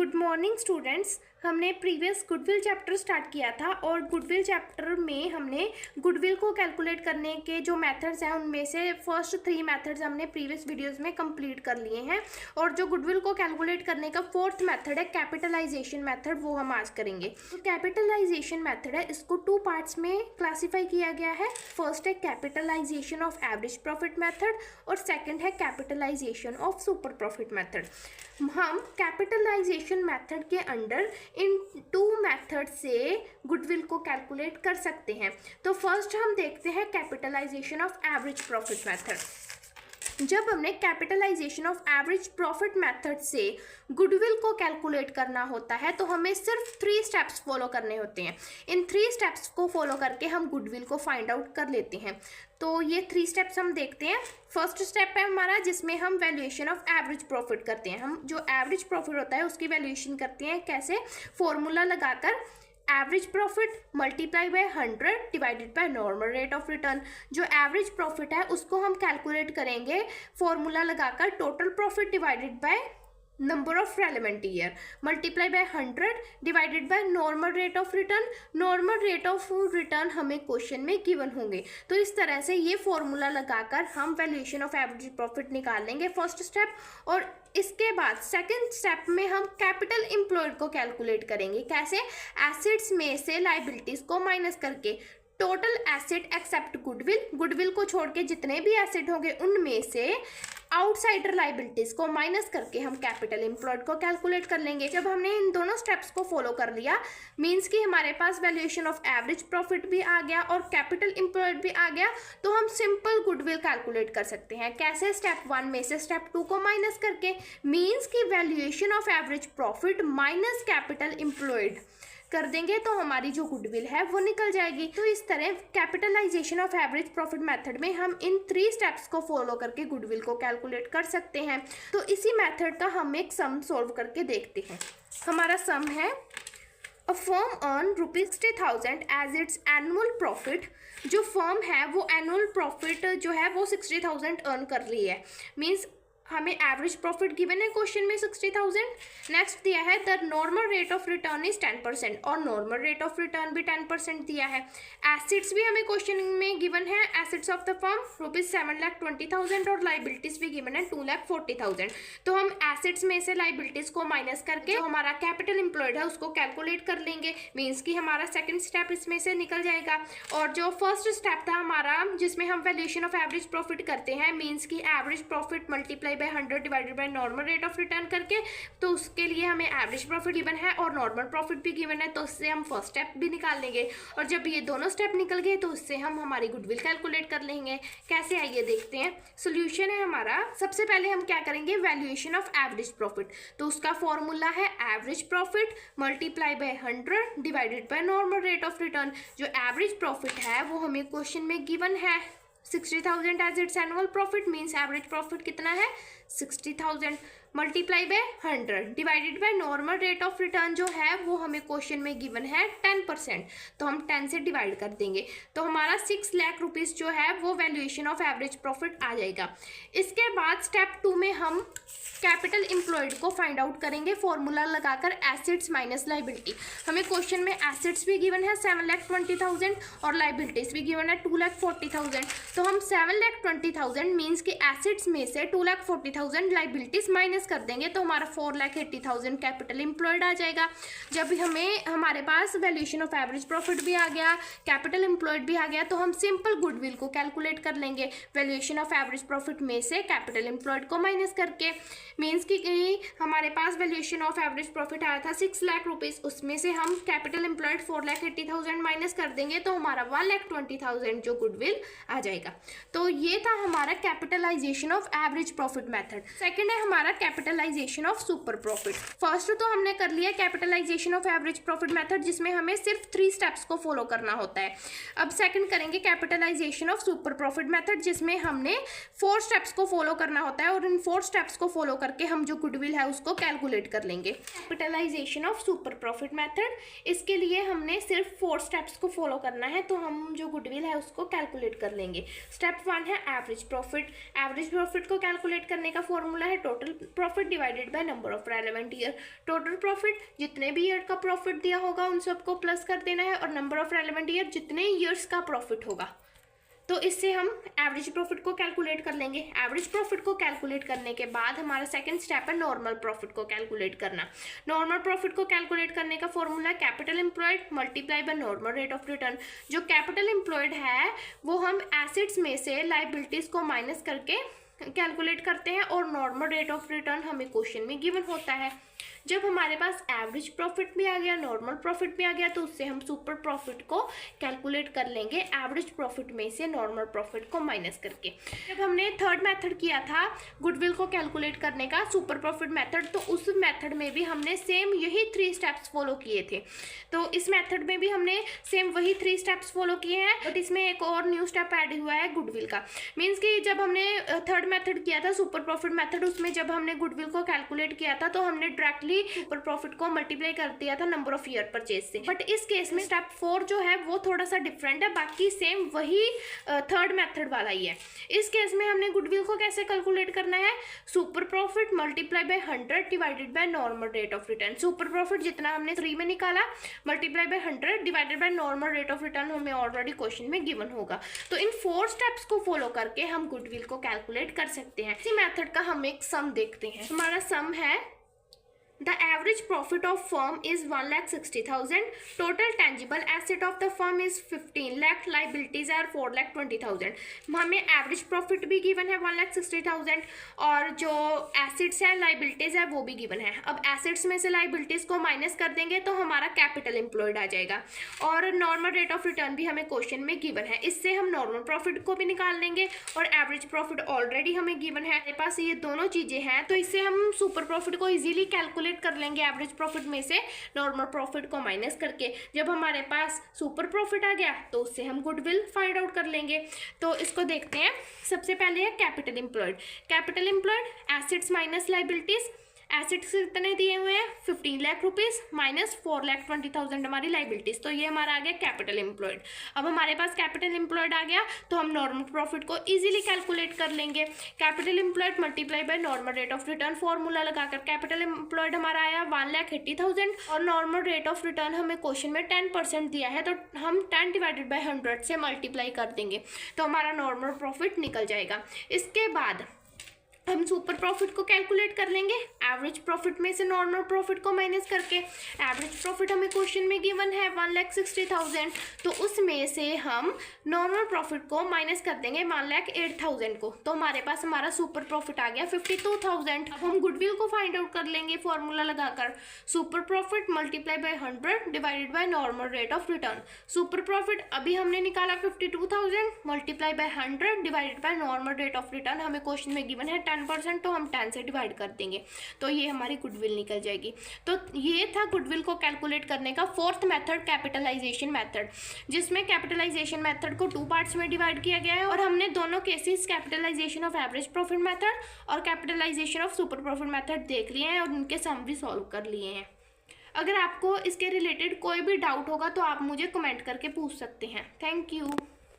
Good morning students. हमने previous goodwill chapter start किया था और गुडविल चैप्टर में हमने गुडविल को कैलकुलेट करने के जो मेथड्स हैं उनमें से फर्स्ट 3 मेथड्स हमने प्रीवियस वीडियोस में कंप्लीट कर लिए हैं और जो गुडविल को कैलकुलेट करने का फोर्थ मेथड है कैपिटलाइजेशन मेथड, वो हम आज करेंगे। तो कैपिटलाइजेशन मेथड है, इसको 2 पार्ट्स में क्लासीफाई किया गया है। फर्स्ट है capitalization of average profit method और सेकेंड है capitalization of super profit method. हम कैपिटलाइजेशन मेथड के अंडर इन 2 मेथड से गुडविल को कैलकुलेट कर सकते हैं। तो फर्स्ट हम देखते हैं capitalization of average profit method. जब हमने capitalization of average profit method से गुडविल को कैलकुलेट करना होता है तो हमें सिर्फ 3 स्टेप्स फॉलो करने होते हैं। इन 3 स्टेप्स को फॉलो करके हम गुडविल को फाइंड आउट कर लेते हैं। तो ये 3 स्टेप्स हम देखते हैं। फर्स्ट स्टेप है हमारा जिसमें हम वैल्यूएशन ऑफ एवरेज प्रॉफिट करते हैं। हम जो एवरेज प्रॉफिट होता है उसकी वैल्यूएशन करते हैं। कैसे? फॉर्मूला लगाकर average profit multiply by 100 divided by normal rate of return. जो एवरेज प्रॉफिट है उसको हम कैलकुलेट करेंगे फॉर्मूला लगाकर total profit divided by number of relevant year multiply by 100 divided by normal rate of return. Normal rate of return हमें question में given होंगे। तो इस तरह से ये फॉर्मूला लगाकर हम वैल्यूएशन ऑफ एवरेज प्रॉफिट निकाल लेंगे फर्स्ट स्टेप। और इसके बाद सेकंड स्टेप में हम कैपिटल एम्प्लॉयड को कैलकुलेट करेंगे। कैसे? एसेट्स में से लायबिलिटीज को माइनस करके total asset except goodwill, goodwill को छोड़ के जितने भी एसेट होंगे उनमें से आउटसाइडर लायबिलिटीज को माइनस करके हम कैपिटल एम्प्लॉयड को कैलकुलेट कर लेंगे। जब हमने इन दोनों स्टेप्स को फॉलो कर लिया मींस कि हमारे पास वैल्यूएशन ऑफ एवरेज प्रॉफिट भी आ गया और कैपिटल एम्प्लॉयड भी आ गया, तो हम सिंपल गुडविल कैलकुलेट कर सकते हैं। कैसे? स्टेप 1 में से स्टेप 2 को माइनस करके, मींस कि valuation of average profit minus capital employed कर देंगे तो हमारी जो गुडविल है वो निकल जाएगी। तो इस तरह capitalization of average profit method में हम इन 3 स्टेप्स को फॉलो करके गुडविल को कैलकुलेट कर सकते हैं। तो इसी मेथड का हम एक सम सॉल्व करके देखते हैं। हमारा सम है a firm earn ₹60,000 as its annual profit. जो फर्म है वो एनुअल प्रॉफिट जो है वो 60,000 अर्न कर रही है। मीन्स हमें एवरेज प्रॉफिट गिवन है क्वेश्चन में 60,000। नेक्स्ट दिया है the normal rate of return is 10% और नॉर्मल रेट ऑफ रिटर्न भी 10% दिया है। एसेट्स भी हमें क्वेश्चन में गिवन है। एसेट्स ऑफ द फर्म ₹7,20,000 और लाइबिलिटीज भी गिवन है 2,40,000। तो हम एसेट्स में से लाइबिलिटीज को माइनस करके जो हमारा कैपिटल एम्प्लॉयड है उसको कैलकुलेट कर लेंगे। मीन्स कि हमारा सेकेंड स्टेप इसमें से निकल जाएगा। और जो फर्स्ट स्टेप था हमारा जिसमें हम वैल्यूएशन ऑफ एवरेज प्रॉफिट करते हैं, मीन्स कि average profit multiply 100 divided by normal rate of return करके, तो उसके लिए हमें एवरेज प्रॉफिट गिवन है और नॉर्मल प्रॉफिट भी गिवन है, तो उससे हम फर्स्ट स्टेप भी निकाल लेंगे। और जब ये दोनों स्टेप निकल गए तो उससे हम हमारी गुडविल कैलकुलेट कर लेंगे। कैसे? आइए देखते हैं। सोल्यूशन है हमारा, सबसे पहले हम क्या करेंगे, वैल्यूएशन ऑफ एवरेज प्रॉफिट। तो उसका फॉर्मूला है average profit multiply by 100 divided by normal rate of return. जो एवरेज प्रॉफिट है वो हमें क्वेश्चन में गिवन है 60,000 as its annual profit. Means average profit कितना है 60,000 multiply by 100 divided by normal rate of return जो है वो हमें क्वेश्चन में गिवन है 10%। तो हम 10 से डिवाइड कर देंगे तो हमारा 6 लाख रुपीस जो है वो वैल्यूएशन ऑफ एवरेज प्रॉफिट आ जाएगा। इसके बाद स्टेप 2 में हम कैपिटल एम्प्लॉयड को फाइंड आउट करेंगे फॉर्मूला लगाकर एसेट्स माइनस लाइबिलिटी। हमें क्वेश्चन में एसेट्स भी गिवन है 7,20,000 और लाइबिलिटीज भी गिवन है 2,40,000। तो हम 7,20,000 मीन्स कि एसेट्स में से 2,40,000 लाइबिलिटीज माइनस कर देंगे तो हमारा 4,80,000 कैपिटल एम्प्लॉयड आ जाएगा। जब हमें हमारे पास वैल्यूएशन ऑफ एवरेज प्रॉफिट भी आ गया, कैपिटल एम्प्लॉयड भी आ गया, तो हम सिंपल गुडविल को कैलकुलेट कर लेंगे वैल्यूएशन ऑफ एवरेज प्रॉफिट में से कैपिटल एम्प्लॉयड को माइनस करके। मीन्स कि हमारे पास वैल्यूएशन ऑफ एवरेज प्रॉफिट आया था 6 लाख रुपीस, उसमें से हम कैपिटल एम्प्लॉयड 4,80,000 माइनस कर देंगे तो हमारा 1,20,000 जो गुडविल आ जाएगा। तो ये था हमारा capitalization of average profit method. Second है हमारा capitalization of super profit. First तो हमने कर लिया capitalization of average profit method जिसमें हमें सिर्फ 3 स्टेप्स को फॉलो करना होता है। अब सेकंड करेंगे capitalization of super profit method जिसमें हमने 4 स्टेप्स को फॉलो करना होता है और और इन 4 स्टेप्स को फॉलो करके हम जो गुडविल है उसको कैलकुलेट कर लेंगे। Capitalization of super profit method, इसके लिए हमने सिर्फ 4 स्टेप्स को फॉलो करना है, तो हम जो गुडविल है उसको कैलकुलेट कर लेंगे। स्टेप 1 है एवरेज प्रॉफिट। एवरेज प्रॉफिट को कैलकुलेट करने का फॉर्मूला है total profit divided by number of relevant year. Total profit जितने भी ईयर का प्रॉफिट दिया होगा उन सबको प्लस कर देना है, और नंबर ऑफ रेलेवेंट ईयर जितने ईयर्स का प्रॉफिट होगा, तो इससे हम एवरेज प्रॉफिट को कैलकुलेट कर लेंगे। एवरेज प्रॉफिट को कैलकुलेट करने के बाद हमारा सेकंड स्टेप है नॉर्मल प्रॉफिट को कैलकुलेट करना। नॉर्मल प्रॉफिट को कैलकुलेट करने का formula capital employed multiply by normal rate of return. जो कैपिटल एम्प्लॉयड है वो हम एसेट्स में से लायबिलिटीज को माइनस करके कैलकुलेट करते हैं, और नॉर्मल रेट ऑफ रिटर्न हमें क्वेश्चन में गिवन होता है। जब हमारे पास एवरेज प्रॉफिट भी आ गया, नॉर्मल प्रॉफिट भी आ गया, तो उससे हम सुपर प्रॉफिट को कैलकुलेट कर लेंगे एवरेज प्रॉफिट में से नॉर्मल प्रॉफिट को माइनस करके। जब हमने थर्ड मेथड किया था गुडविल को कैलकुलेट करने का, सुपर प्रॉफिट मेथड, तो उस मेथड में भी हमने सेम यही 3 स्टेप्स फॉलो किए थे। तो इस मेथड में भी हमने सेम वही 3 स्टेप्स फॉलो किए हैं, बट इसमें एक और न्यू स्टेप ऐड हुआ है गुडविल का। मीन्स कि जब हमने थर्ड मेथड किया था सुपर प्रॉफिट मेथड, उसमें जब हमने गुडविल को कैलकुलेट किया था तो हमने डायरेक्टली सुपर प्रॉफिट को मल्टीप्लाई कर दिया था नंबर ऑफ ईयर परचेज से। बट इस केस में स्टेप 4 जो है वो थोड़ा सा डिफरेंट है, बाकी सेम वही थर्ड मेथड वाला ही है। इस केस में हमने गुडविल को कैसे कैलकुलेट करना है, super profit multiply by 100 divided by normal rate of return. Super profit जितना हमने 3 में निकाला multiply by 100 divided by normal rate of return हमें ऑलरेडी क्वेश्चन में गिवन होगा। तो इन 4 स्टेप्स को फॉलो करके हम गुडविल को कैलकुलेट कर सकते हैं। इसी मेथड का हम एक सम देखते हैं। हमारा सम है The average profit of firm is 1,60,000. Total tangible asset of the firm is 15 lakh. Liabilities are 4,20,000. हमें एवरेज प्रॉफिट भी गिवन है 1,60,000, और जो एसेट्स है लाइबिलिटीज है वो भी गिवन है। अब एसेट्स में से लाइबिलिटीज को माइनस कर देंगे तो हमारा कैपिटल एम्प्लॉयड आ जाएगा, और नॉर्मल रेट ऑफ रिटर्न भी हमें क्वेश्चन में गिवन है। इससे हम नॉर्मल प्रॉफिट को भी निकाल लेंगे, और एवरेज प्रॉफिट ऑलरेडी हमें गिवन है। हमारे पास ये दोनों चीजें हैं, तो इससे हम सुपर प्रॉफिट को इजीली कैलकुलेट कर लेंगे एवरेज प्रॉफिट में से नॉर्मल प्रॉफिट को माइनस करके। जब हमारे पास सुपर प्रॉफिट आ गया तो उससे हम गुडविल फाइंड आउट कर लेंगे। तो इसको देखते हैं। सबसे पहले है capital employed. Capital employed assets minus liabilities. Assets कितने दिए हुए हैं 15 लाख रुपीज माइनस 4,20,000 हमारी लाइबिलिटीज, तो ये हमारा आ गया कैपिटल एम्प्लॉयड। अब हमारे पास कैपिटल एम्प्लॉयड आ गया तो हम नॉर्मल प्रॉफिट को इजीली कैलकुलेट कर लेंगे। Capital employed multiply by normal rate of return formula लगाकर कैपिटल एम्प्लॉयड हमारा आया 1,80,000, और नॉर्मल रेट ऑफ रिटर्न हमें क्वेश्चन में 10% दिया है, तो हम 10 डिवाइडेड बाय 100 से मल्टीप्लाई कर देंगे तो हमारा नॉर्मल प्रॉफिट निकल जाएगा। इसके बाद हम सुपर प्रॉफिट को कैलकुलेट कर लेंगे एवरेज प्रॉफिट में से नॉर्मल प्रॉफिट को माइनस करके। एवरेज प्रॉफिट हमें क्वेश्चन में गिवन है 1,60,000, तो उसमें से हम नॉर्मल प्रॉफिट को माइनस कर देंगे 1,08,000 को, तो हमारे पास हमारा सुपर प्रॉफिट आ गया 52,000। अब हम गुडविल को फाइंड आउट कर लेंगे फॉर्मूला लगाकर, super profit multiply by 100 divided by normal rate of return. Super profit अभी हमने निकाला 52,000 multiply by 100 divided by normal rate of return, हमें क्वेश्चन में गिवन है 10%, तो हम 10 से डिवाइड कर देंगे तो ये हमारी गुडविल निकल जाएगी। तो ये था गुडविल को कैलकुलेट करने का फोर्थ मेथड, कैपिटलाइजेशन मेथड, जिसमें कैपिटलाइजेशन मेथड को 2 पार्ट्स में डिवाइड किया गया है, और हमने दोनों cases capitalisation of average profit method और capitalisation of super profit method देख लिए हैं और उनके सम भी सॉल्व कर लिए हैं। अगर आपको इसके रिलेटेड कोई भी डाउट होगा तो आप मुझे कमेंट करके पूछ सकते हैं। Thank you.